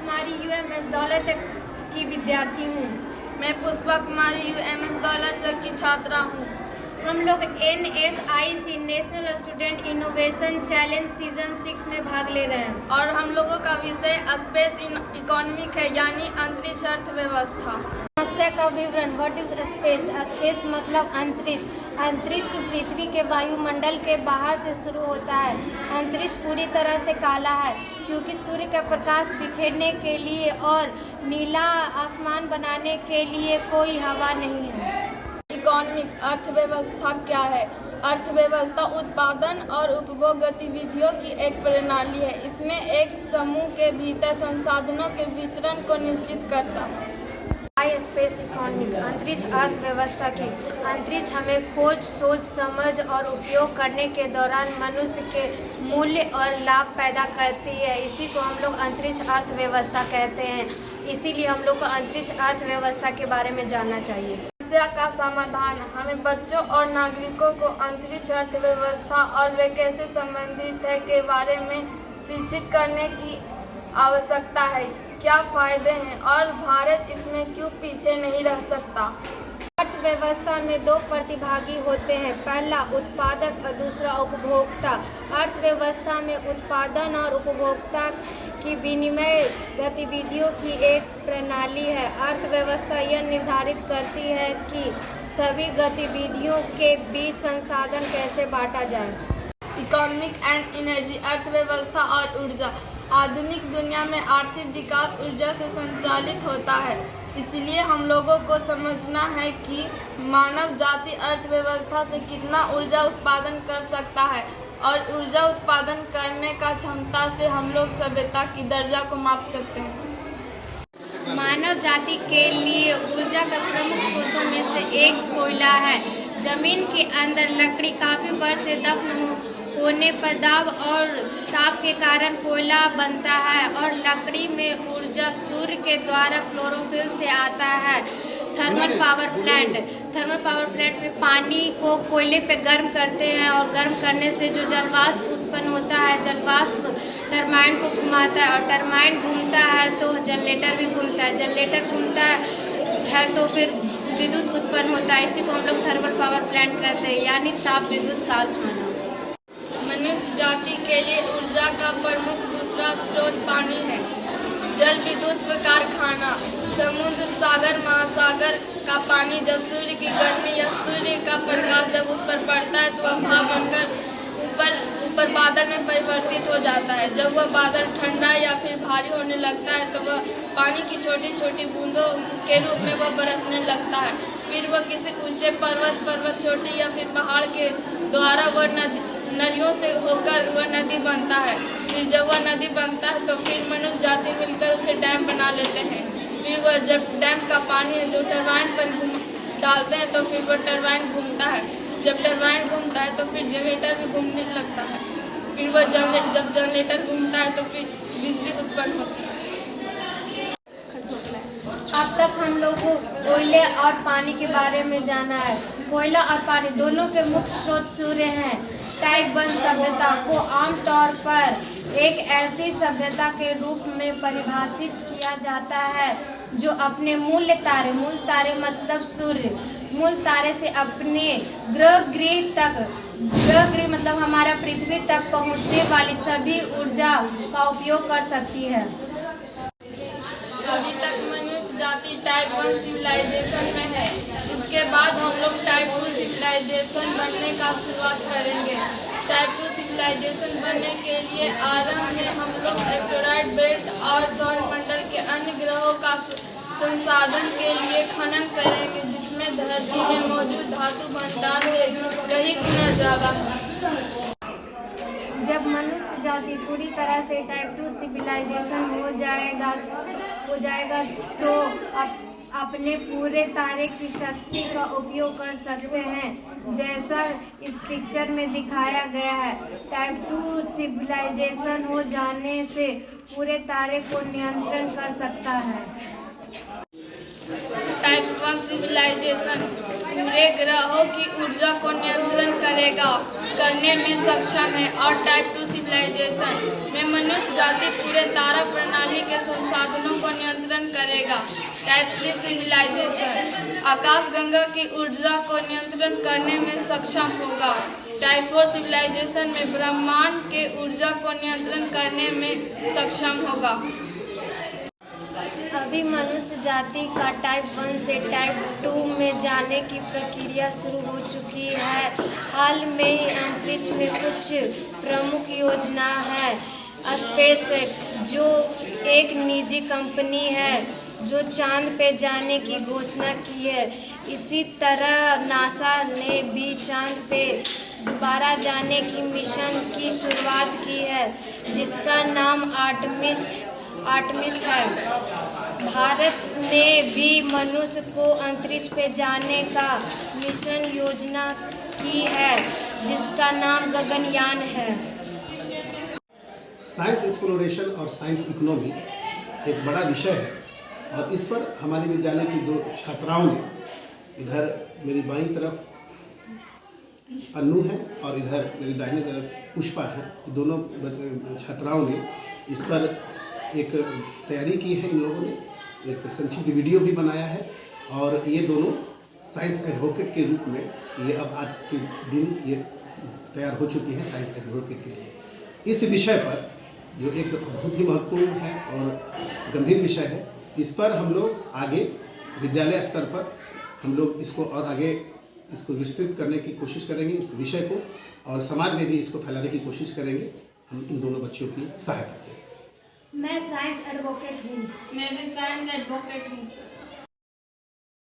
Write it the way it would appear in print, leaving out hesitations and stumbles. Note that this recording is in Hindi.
कुमारी यूएमएस दौलतचक की विद्यार्थी हूँ। मैं पुष्पा कुमारी यूएमएस दौलतचक की छात्रा हूँ। हम लोग NSIC national student innovation challenge season 6 में भाग ले रहे हैं और हम लोगों का विषय स्पेस इकोनॉमिक है, यानी अंतरिक्ष अर्थव्यवस्था। समस्या का विवरण। What is space? स्पेस मतलब अंतरिक्ष। अंतरिक्ष पृथ्वी के वायुमंडल के बाहर से शुरू होता है। अंतरिक्ष पूरी तरह से काला है क्योंकि सूर्य का प्रकाश बिखेरने के लिए और नीला आसमान बनाने के लिए कोई हवा नहीं है। इकोनॉमिक अर्थव्यवस्था क्या है? अर्थव्यवस्था उत्पादन और उपभोग गतिविधियों की एक प्रणाली है। इसमें एक समूह के भीतर संसाधनों के वितरण को निश्चित करता है। स्पेस इकोनॉमिक अंतरिक्ष अर्थव्यवस्था की। अंतरिक्ष हमें खोज, सोच, समझ और उपयोग करने के दौरान मनुष्य के मूल्य और लाभ पैदा करती है। इसी को हम लोग अंतरिक्ष अर्थव्यवस्था कहते हैं। इसीलिए हम लोग को अंतरिक्ष अर्थव्यवस्था के बारे में जानना चाहिए। समस्या का समाधान। हमें बच्चों और नागरिकों को अंतरिक्ष अर्थव्यवस्था और वे कैसे संबंधित है के बारे में शिक्षित करने की आवश्यकता है। क्या फायदे हैं और भारत इसमें क्यों पीछे नहीं रह सकता? अर्थव्यवस्था में दो प्रतिभागी होते हैं, पहला उत्पादक और दूसरा उपभोक्ता। अर्थव्यवस्था में उत्पादन और उपभोक्ता की विनिमय गतिविधियों की एक प्रणाली है। अर्थव्यवस्था यह निर्धारित करती है कि सभी गतिविधियों के बीच संसाधन कैसे बांटा जाए। इकोनॉमिक एंड एनर्जी अर्थव्यवस्था और ऊर्जा। आधुनिक दुनिया में आर्थिक विकास ऊर्जा से संचालित होता है। इसलिए हम लोगों को समझना है कि मानव जाति अर्थव्यवस्था से कितना ऊर्जा उत्पादन कर सकता है और ऊर्जा उत्पादन करने का क्षमता से हम लोग सभ्यता की दर्जा को माप सकते हैं। मानव जाति के लिए ऊर्जा का प्रमुख स्रोतों में से एक कोयला है। जमीन के अंदर लकड़ी काफी वर्ष से दफन होने पर दाब और ताप के कारण कोयला बनता है और लकड़ी में ऊर्जा सूर्य के द्वारा क्लोरोफिल से आता है। थर्मल पावर प्लांट में पानी को कोयले पे गर्म करते हैं और गर्म करने से जो जलवाष्प उत्पन्न होता है, जलवाष्प टरबाइन को घुमाता है और टरबाइन घूमता है तो जनरेटर भी घूमता है। जनरेटर घूमता है तो फिर विद्युत उत्पन्न होता है। इसी को हम लोग थर्मल पावर प्लांट कहते हैं, यानी ताप विद्युत कारखाना। मनुष्य जाति के लिए ऊर्जा का प्रमुख दूसरा स्रोत पानी है। जल विद्युत कारखाना। समुद्र, सागर, महासागर का पानी जब सूर्य की गर्मी या सूर्य का प्रकाश जब उस पर पड़ता है तो वह भाप बनकर ऊपर बादल में परिवर्तित हो जाता है। जब वह बादल ठंडा या फिर भारी होने लगता है तो वह पानी की छोटी छोटी बूंदों के रूप में वह बरसने लगता है। फिर वह किसी ऊंचे पर्वत चोटी या फिर पहाड़ के द्वारा वह नदियों से होकर वह नदी बनता है। फिर जब वह नदी बनता है तो फिर मनुष्य जाति मिलकर उसे डैम बना लेते हैं। फिर वह जब डैम का पानी है जो टरबाइन पर डालते हैं तो फिर वह टरबाइन घूमता है। जब टरबाइन घूमता है तो फिर जनरेटर भी घूमने लगता है। फिर वह जब जनरेटर घूमता है तो फिर बिजली उत्पन्न होती है। अब तक हम लोग को कोयले और पानी के बारे में जाना है। कोयला और पानी दोनों के मुख्य स्रोत सूर्य हैं। टाइप 1 सभ्यता को आमतौर पर एक ऐसी सभ्यता के रूप में परिभाषित किया जाता है जो अपने मूल तारे मतलब सूर्य, मूल तारे से अपने ग्रह मतलब हमारा पृथ्वी तक पहुंचने वाली सभी ऊर्जा का उपयोग कर सकती है। अभी तक मनुष्य जाति टाइप 1 सिविलाइजेशन में है। इसके बाद हम लोग टाइप 2 सिविलाइजेशन बनने का शुरुआत करेंगे। टाइप 2 सिविलाइजेशन बनने के लिए आरंभ में हम लोग एस्टेरॉयड बेल्ट और सौरमंडल के अन्य ग्रहों का संसाधन के लिए खनन करेंगे, जिसमें धरती में मौजूद धातु भंडार से कहीं गुना ज्यादा है। जब मनुष्य जाति पूरी तरह से टाइप 2 सिविलाइजेशन हो जाएगा तो अपने पूरे तारे की शक्ति का उपयोग कर सकते हैं, जैसा इस पिक्चर में दिखाया गया है। टाइप 2 सिविलाइजेशन हो जाने से पूरे तारे को नियंत्रण कर सकता है। टाइप 1 सिविलाइजेशन पूरे ग्रहों की ऊर्जा को नियंत्रण करेगा। करने में सक्षम है और टाइप 2 सिविलाइजेशन में मनुष्य जाति पूरे तारा प्रणाली के संसाधनों को नियंत्रण करेगा। टाइप 3 सिविलाइजेशन आकाशगंगा की ऊर्जा को नियंत्रण करने में सक्षम होगा। टाइप 4 सिविलाइजेशन में ब्रह्मांड के ऊर्जा को नियंत्रण करने में सक्षम होगा। अभी मनुष्य जाति का टाइप 1 से टाइप 2 में जाने की प्रक्रिया शुरू हो चुकी है। हाल में ही अंतरिक्ष में कुछ प्रमुख योजना है। स्पेसएक्स जो एक निजी कंपनी है जो चांद पे जाने की घोषणा की है। इसी तरह नासा ने भी चांद पे दोबारा जाने की मिशन की शुरुआत की है जिसका नाम आर्टेमिस है। भारत ने भी मनुष्य को अंतरिक्ष पे जाने का मिशन योजना की है जिसका नाम गगनयान है। साइंस एक्सप्लोरेशन और साइंस इकोनॉमी एक बड़ा विषय है और इस पर हमारे विद्यालय की 2 छात्राओं ने, इधर मेरी बाईं तरफ अन्नू है और इधर मेरी दाहिनी तरफ पुष्पा है, दोनों छात्राओं ने इस पर एक तैयारी की है। इन लोगों ने एक संक्षिप्त वीडियो भी बनाया है और ये दोनों साइंस एडवोकेट के रूप में ये अब आज के दिन ये तैयार हो चुकी है साइंस एडवोकेट के लिए। इस विषय पर जो एक बहुत ही महत्वपूर्ण है और गंभीर विषय है, इस पर हम लोग आगे विद्यालय स्तर पर हम लोग इसको और आगे इसको विस्तृत करने की कोशिश करेंगे इस विषय को, और समाज में भी इसको फैलाने की कोशिश करेंगे हम इन दोनों बच्चों की सहायता से। मैं साइंस एडवोकेट हूँ। मैं भी साइंस एडवोकेट हूँ।